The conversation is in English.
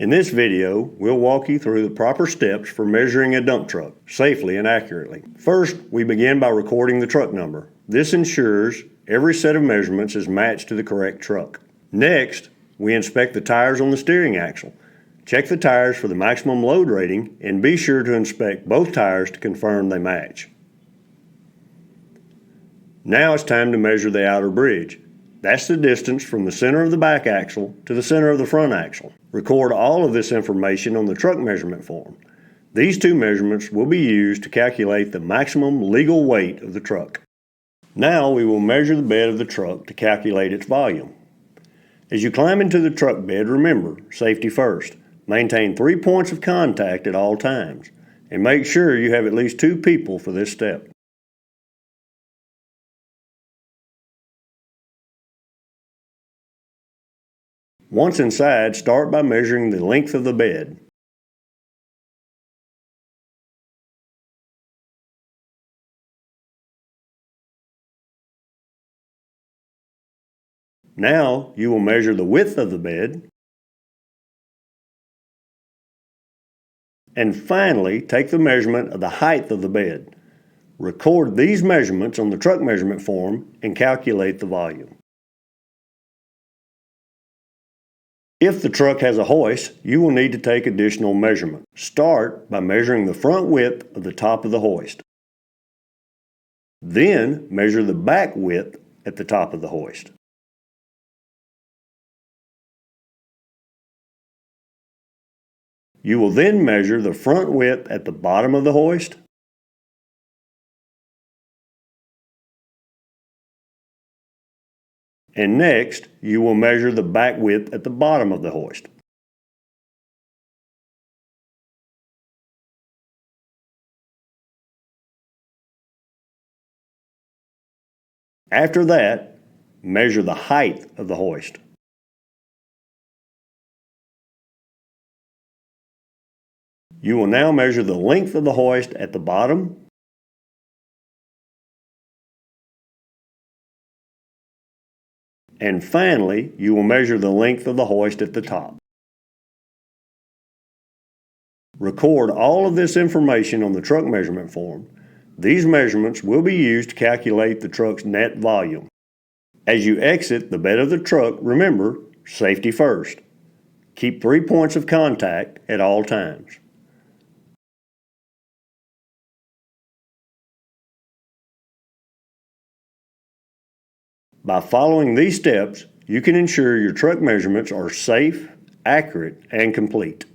In this video, we'll walk you through the proper steps for measuring a dump truck safely and accurately. First, we begin by recording the truck number. This ensures every set of measurements is matched to the correct truck. Next, we inspect the tires on the steering axle. Check the tires for the maximum load rating and be sure to inspect both tires to confirm they match. Now it's time to measure the outer bridge. That's the distance from the center of the back axle to the center of the front axle. Record all of this information on the truck measurement form. These two measurements will be used to calculate the maximum legal weight of the truck. Now we will measure the bed of the truck to calculate its volume. As you climb into the truck bed, remember, safety first. Maintain 3 points of contact at all times, and make sure you have at least 2 people for this step. Once inside, start by measuring the length of the bed. Now you will measure the width of the bed. And finally, take the measurement of the height of the bed. Record these measurements on the truck measurement form and calculate the volume. If the truck has a hoist, you will need to take additional measurement. Start by measuring the front width of the top of the hoist. Then measure the back width at the top of the hoist. You will then measure the front width at the bottom of the hoist, and next you will measure the back width at the bottom of the hoist. After that, measure the height of the hoist. You will now measure the length of the hoist at the bottom and finally, you will measure the length of the hoist at the top. Record all of this information on the truck measurement form. These measurements will be used to calculate the truck's net volume. As you exit the bed of the truck, remember, safety first. Keep 3 points of contact at all times. By following these steps, you can ensure your truck measurements are safe, accurate, and complete.